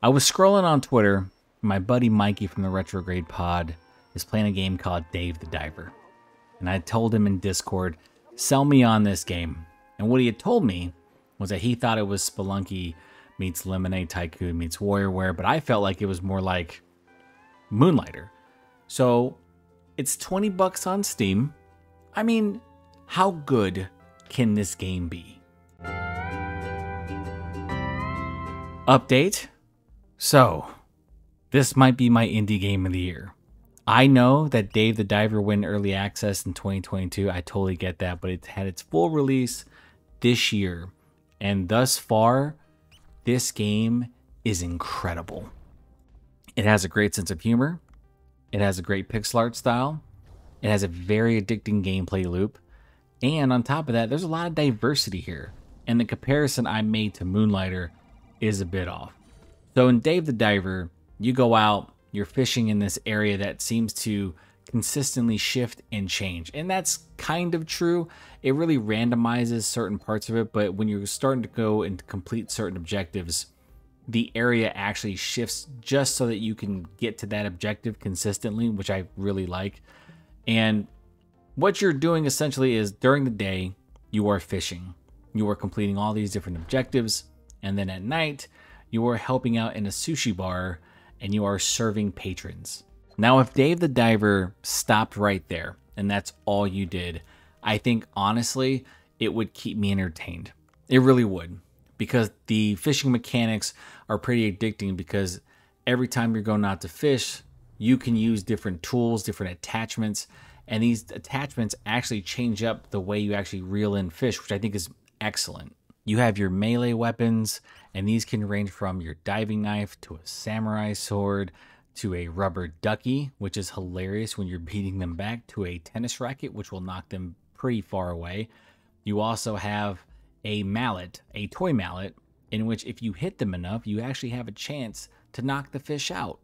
I was scrolling on Twitter. My buddy Mikey from the Retrograde Pod is playing a game called Dave the Diver. And I told him in Discord, sell me on this game. And what he had told me was that he thought it was Spelunky meets Lemonade Tycoon meets WarriorWare, but I felt like it was more like Moonlighter. So it's 20 bucks on Steam. I mean, how good can this game be? Update. So, this might be my indie game of the year. I know that Dave the Diver went early access in 2022. I totally get that, but it had its full release this year. And thus far, this game is incredible. It has a great sense of humor. It has a great pixel art style. It has a very addicting gameplay loop. And on top of that, there's a lot of diversity here. And the comparison I made to Moonlighter is a bit off. So in Dave the Diver, you go out, you're fishing in this area that seems to consistently shift and change. And that's kind of true. It really randomizes certain parts of it, but when you're starting to go and complete certain objectives, the area actually shifts just so that you can get to that objective consistently, which I really like. And what you're doing essentially is during the day, you are fishing. You are completing all these different objectives. And then at night, you are helping out in a sushi bar and you are serving patrons. Now, if Dave the Diver stopped right there and that's all you did, I think honestly, it would keep me entertained. It really would, because the fishing mechanics are pretty addicting, because every time you're going out to fish, you can use different tools, different attachments, and these attachments actually change up the way you actually reel in fish, which I think is excellent. You have your melee weapons, and these can range from your diving knife to a samurai sword to a rubber ducky, which is hilarious when you're beating them back, to a tennis racket, which will knock them pretty far away. You also have a mallet, a toy mallet, in which if you hit them enough, you actually have a chance to knock the fish out.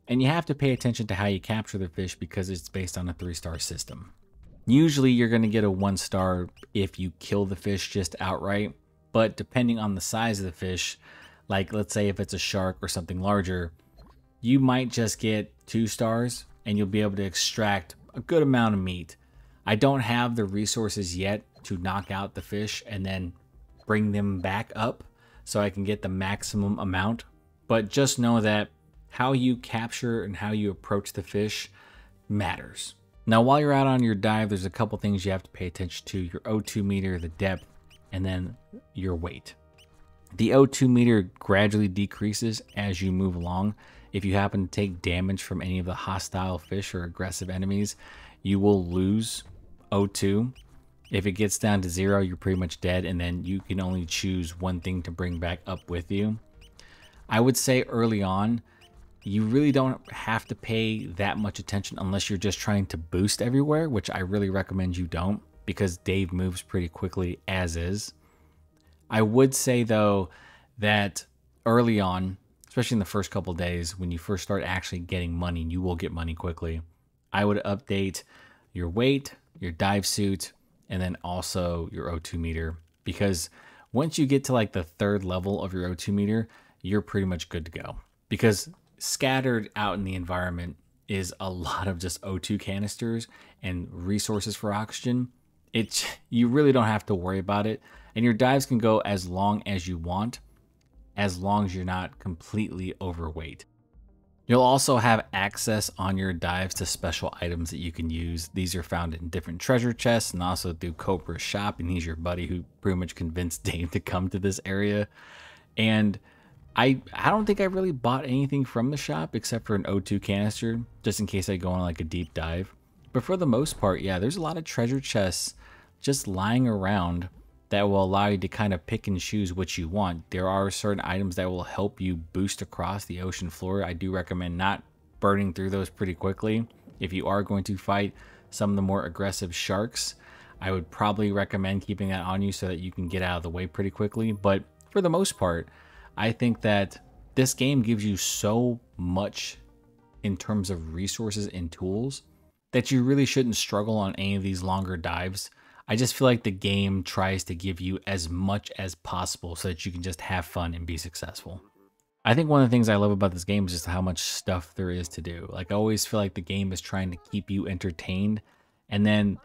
And you have to pay attention to how you capture the fish, because it's based on a 3-star system. Usually you're going to get a 1-star if you kill the fish just outright, but depending on the size of the fish, like let's say if it's a shark or something larger, you might just get 2 stars and you'll be able to extract a good amount of meat. I don't have the resources yet to knock out the fish and then bring them back up so I can get the maximum amount, but just know that how you capture and how you approach the fish matters. Now, while you're out on your dive, there's a couple things you have to pay attention to: your O2 meter, the depth, and then your weight. The O2 meter gradually decreases as you move along. If you happen to take damage from any of the hostile fish or aggressive enemies, you will lose O2. If it gets down to 0, you're pretty much dead, and then you can only choose one thing to bring back up with you. I would say early on, you really don't have to pay that much attention unless you're just trying to boost everywhere, which I really recommend you don't, because Dave moves pretty quickly as is. I would say though that early on, especially in the first couple days, when you first start actually getting money, you will get money quickly, I would update your weight, your dive suit, and then also your O2 meter, because once you get to like the 3rd level of your O2 meter, you're pretty much good to go. Because scattered out in the environment is a lot of just O2 canisters and resources for oxygen. You really don't have to worry about it, and your dives can go as long as you want, as long as you're not completely overweight. You'll also have access on your dives to special items that you can use. These are found in different treasure chests and also through Cobra's shop, and he's your buddy who pretty much convinced Dave to come to this area. And I don't think I really bought anything from the shop except for an O2 canister, just in case I go on like a deep dive. But for the most part, yeah, there's a lot of treasure chests just lying around that will allow you to kind of pick and choose what you want. There are certain items that will help you boost across the ocean floor. I do recommend not burning through those pretty quickly. If you are going to fight some of the more aggressive sharks, I would probably recommend keeping that on you so that you can get out of the way pretty quickly. But for the most part, I think that this game gives you so much in terms of resources and tools that you really shouldn't struggle on any of these longer dives. I just feel like the game tries to give you as much as possible so that you can just have fun and be successful. I think one of the things I love about this game is just how much stuff there is to do. Like I always feel like the game is trying to keep you entertained. And then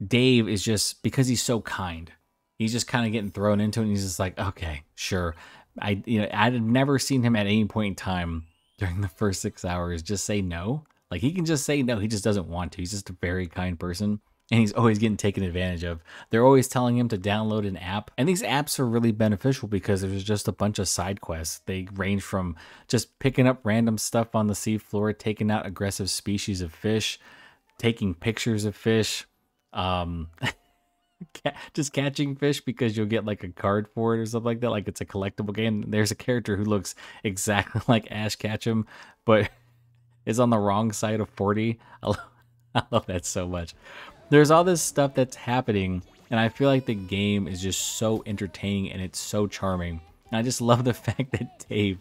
Dave is just, because he's so kind, he's just kind of getting thrown into it and he's just like, okay, sure. I'd never seen him at any point in time during the first 6 hours just say no. Like he can just say no, he just doesn't want to. He's just a very kind person. And he's always getting taken advantage of. They're always telling him to download an app. And these apps are really beneficial because there's just a bunch of side quests. They range from just picking up random stuff on the seafloor, taking out aggressive species of fish, taking pictures of fish, just catching fish because you'll get like a card for it or something like that. Like it's a collectible game. There's a character who looks exactly like Ash Ketchum, but is on the wrong side of 40. I love that so much. There's all this stuff that's happening, and I feel like the game is just so entertaining and it's so charming. And I just love the fact that Dave,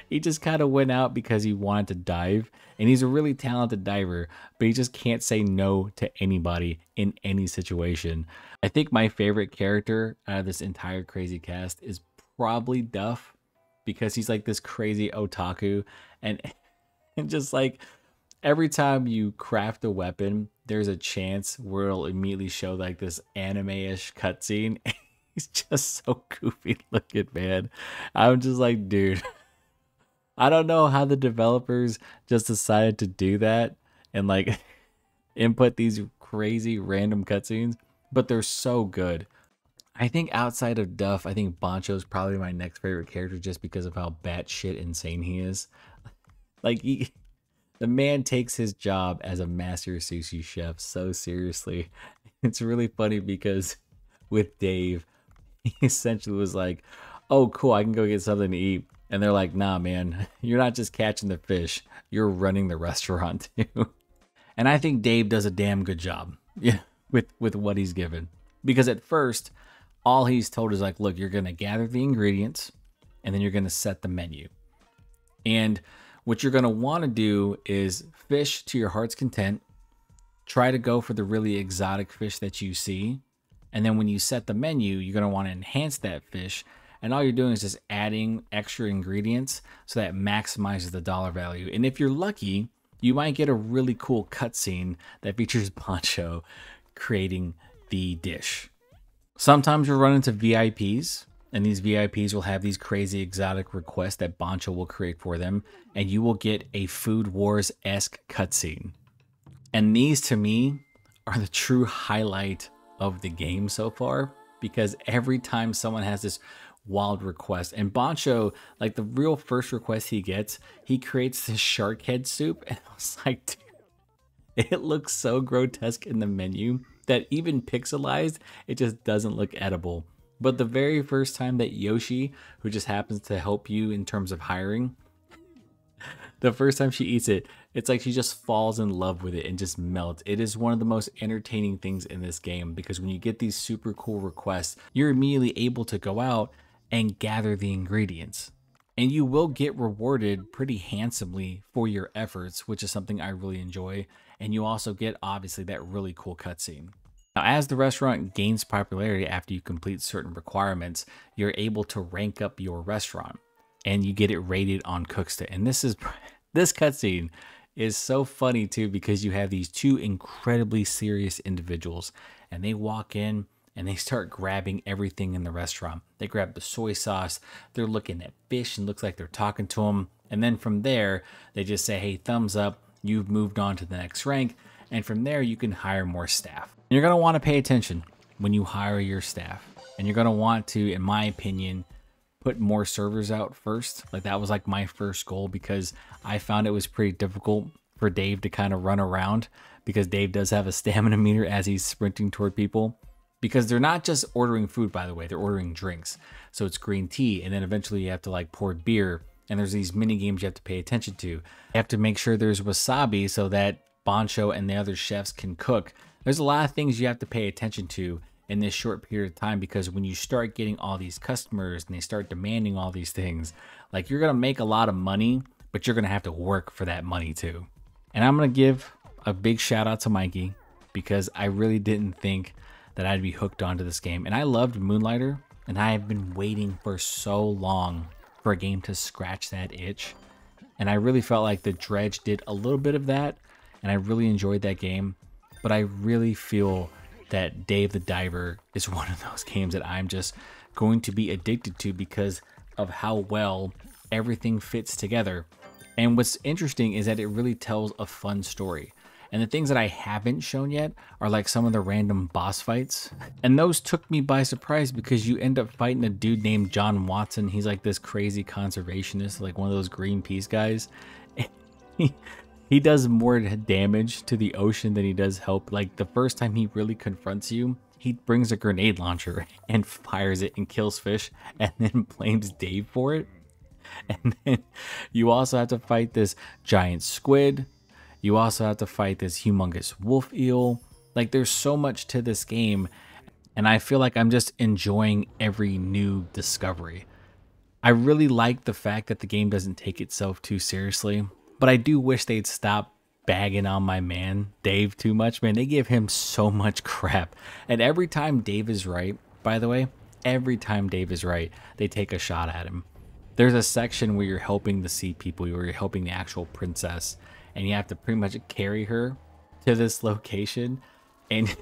he just kind of went out because he wanted to dive, and he's a really talented diver, but he just can't say no to anybody in any situation. I think my favorite character out of this entire crazy cast is probably Duff, because he's like this crazy otaku, and just like every time you craft a weapon, there's a chance where it'll immediately show like this anime-ish cutscene. He's just so goofy looking, man. I'm just like, dude, I don't know how the developers just decided to do that and like input these crazy random cutscenes, but they're so good. I think outside of Duff, I think Bancho's probably my next favorite character just because of how batshit insane he is. Like the man takes his job as a master sushi chef so seriously. It's really funny because with Dave, he essentially was like, oh, cool, I can go get something to eat. And they're like, nah, man, you're not just catching the fish. You're running the restaurant too. And I think Dave does a damn good job, yeah, with what he's given. Because at first, all he's told is like, look, you're going to gather the ingredients and then you're going to set the menu. And what you're going to want to do is fish to your heart's content. Try to go for the really exotic fish that you see. And then when you set the menu, you're going to want to enhance that fish. And all you're doing is just adding extra ingredients so that maximizes the dollar value. And if you're lucky, you might get a really cool cutscene that features Bancho creating the dish. Sometimes you'll run into VIPs, and these VIPs will have these crazy exotic requests that Bancho will create for them, and you will get a Food Wars-esque cutscene. And these, to me, are the true highlight of the game so far, because every time someone has this wild request, and Bancho, like the real first request he gets, he creates this shark head soup, and I was like, dude, it looks so grotesque in the menu that even pixelized, it just doesn't look edible. But the very first time that Yoshi, who just happens to help you in terms of hiring, the first time she eats it, it's like she just falls in love with it and just melts. It is one of the most entertaining things in this game because when you get these super cool requests, you're immediately able to go out and gather the ingredients. And you will get rewarded pretty handsomely for your efforts, which is something I really enjoy. And you also get, obviously, that really cool cutscene. Now, as the restaurant gains popularity after you complete certain requirements, you're able to rank up your restaurant. And you get it rated on Cooksta. And this cutscene is so funny too because you have these two incredibly serious individuals and they walk in and they start grabbing everything in the restaurant. They grab the soy sauce, they're looking at fish and looks like they're talking to them. And then from there, they just say, hey, thumbs up, you've moved on to the next rank. And from there, you can hire more staff. And you're gonna wanna pay attention when you hire your staff. And you're gonna want to, in my opinion, put more servers out first. Like that was like my first goal because I found it was pretty difficult for Dave to kind of run around because Dave does have a stamina meter as he's sprinting toward people because they're not just ordering food, by the way, they're ordering drinks. So it's green tea and then eventually you have to like pour beer and there's these mini games you have to pay attention to. You have to make sure there's wasabi so that Bancho and the other chefs can cook. There's a lot of things you have to pay attention to in this short period of time because when you start getting all these customers and they start demanding all these things, like you're gonna make a lot of money, but you're gonna have to work for that money too. And I'm gonna give a big shout out to Mikey because I really didn't think that I'd be hooked onto this game. And I loved Moonlighter and I have been waiting for so long for a game to scratch that itch. And I really felt like The Dredge did a little bit of that, and I really enjoyed that game. But I really feel that Dave the Diver is one of those games that I'm just going to be addicted to because of how well everything fits together. And what's interesting is that it really tells a fun story. And the things that I haven't shown yet are like some of the random boss fights. And those took me by surprise because you end up fighting a dude named John Watson. He's like this crazy conservationist, like one of those Greenpeace guys. He does more damage to the ocean than he does help. Like the first time he really confronts you, he brings a grenade launcher and fires it and kills fish and then blames Dave for it. And then you also have to fight this giant squid. You also have to fight this humongous wolf eel. Like there's so much to this game, and I feel like I'm just enjoying every new discovery. I really like the fact that the game doesn't take itself too seriously, but I do wish they'd stop bagging on my man Dave too much. Man, they give him so much crap. And every time Dave is right, by the way, every time Dave is right, they take a shot at him. There's a section where you're helping the sea people, where you're helping the actual princess, and you have to pretty much carry her to this location. And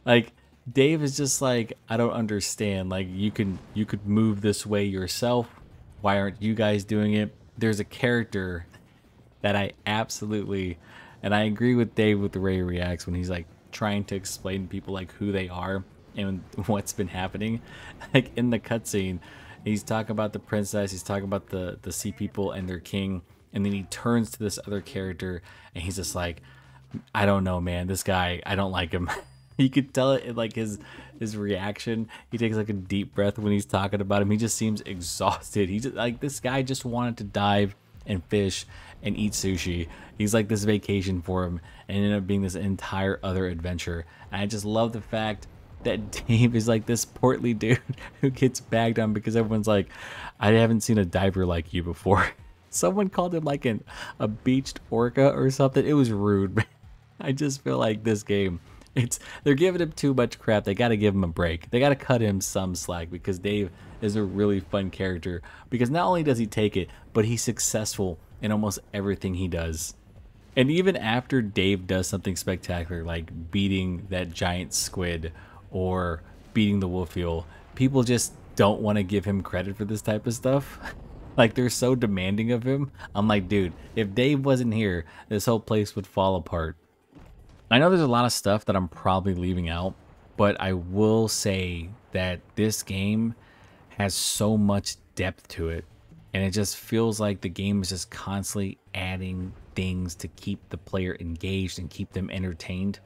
like Dave is just like, I don't understand. Like you could move this way yourself. Why aren't you guys doing it? There's a character that I absolutely, and I agree with Dave with the way he reacts when he's like trying to explain to people like who they are and what's been happening. Like in the cutscene, he's talking about the princess, he's talking about the sea people and their king. And then he turns to this other character and he's just like, I don't know, man. This guy, I don't like him. You could tell it in like his reaction. He takes like a deep breath when he's talking about him. He just seems exhausted. He just like, this guy just wanted to dive and fish and eat sushi. He's like this vacation for him and ended up being this entire other adventure. And I just love the fact that Dave is like this portly dude who gets bagged on because everyone's like, I haven't seen a diver like you before. Someone called him like a beached orca or something. It was rude. I just feel like this game, they're giving him too much crap. They got to give him a break. They got to cut him some slack because Dave is a really fun character. Because not only does he take it, but he's successful in almost everything he does. And even after Dave does something spectacular, like beating that giant squid or beating the wolf eel, people just don't want to give him credit for this type of stuff. Like they're so demanding of him. I'm like, dude, if Dave wasn't here, this whole place would fall apart. I know there's a lot of stuff that I'm probably leaving out, but I will say that this game has so much depth to it. And it just feels like the game is just constantly adding things to keep the player engaged and keep them entertained.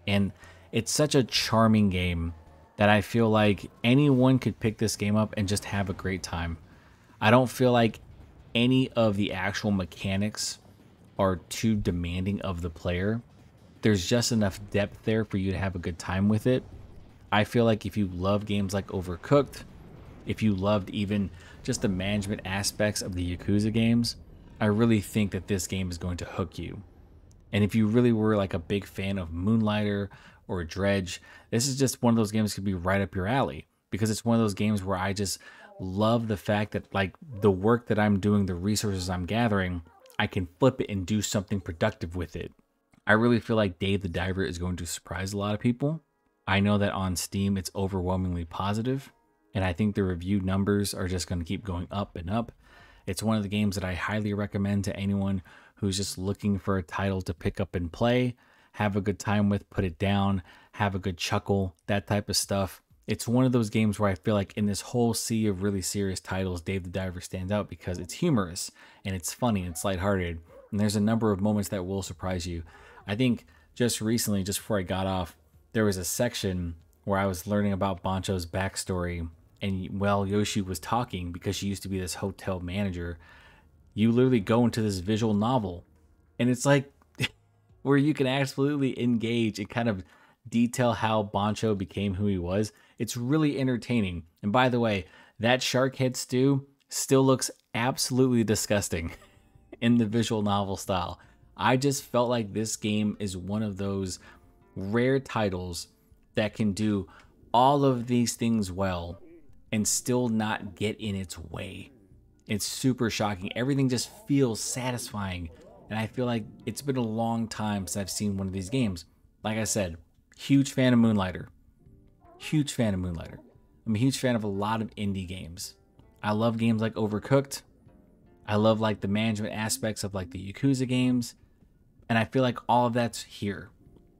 And it's such a charming game that I feel like anyone could pick this game up and just have a great time. I don't feel like any of the actual mechanics are too demanding of the player. There's just enough depth there for you to have a good time with it. I feel like if you love games like Overcooked, if you loved even just the management aspects of the Yakuza games, I really think that this game is going to hook you. And if you really were like a big fan of Moonlighter or Dredge, this is just one of those games that could be right up your alley, because it's one of those games where I just love the fact that like the work that I'm doing, the resources I'm gathering, I can flip it and do something productive with it. I really feel like Dave the Diver is going to surprise a lot of people. I know that on Steam it's overwhelmingly positive, and I think the review numbers are just going to keep going up and up. It's one of the games that I highly recommend to anyone who's just looking for a title to pick up and play, have a good time with, put it down, have a good chuckle, that type of stuff. It's one of those games where I feel like in this whole sea of really serious titles, Dave the Diver stands out because it's humorous and it's funny and it's lighthearted. And there's a number of moments that will surprise you. I think just recently, just before I got off, there was a section where I was learning about Bancho's backstory. And while Yoshi was talking, because she used to be this hotel manager, you literally go into this visual novel. And it's like where you can absolutely engage and kind of detail how Bancho became who he was. It's really entertaining. And by the way, that shark head stew still looks absolutely disgusting in the visual novel style. I just felt like this game is one of those rare titles that can do all of these things well and still not get in its way. It's super shocking. Everything just feels satisfying. And I feel like it's been a long time since I've seen one of these games. Like I said, huge fan of Moonlighter. Huge fan of Moonlighter. I'm a huge fan of a lot of indie games. I love games like Overcooked. I love like the management aspects of like the Yakuza games. And I feel like all of that's here.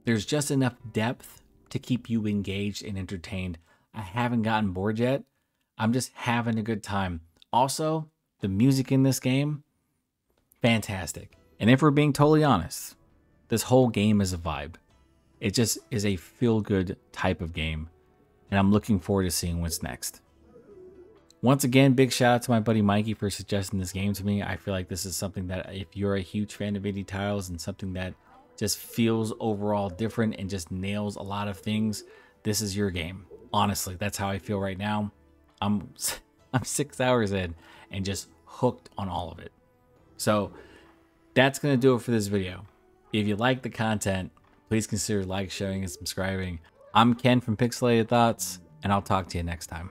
There's just enough depth to keep you engaged and entertained. I haven't gotten bored yet. I'm just having a good time. Also, the music in this game, fantastic. And if we're being totally honest, this whole game is a vibe. It just is a feel-good type of game. And I'm looking forward to seeing what's next. Once again, big shout out to my buddy Mikey for suggesting this game to me. I feel like this is something that if you're a huge fan of indie titles and something that just feels overall different and just nails a lot of things, this is your game. Honestly, that's how I feel right now. I'm 6 hours in and just hooked on all of it. So that's going to do it for this video. If you like the content, please consider sharing, and subscribing. I'm Ken from Pixelated Thoughts, and I'll talk to you next time.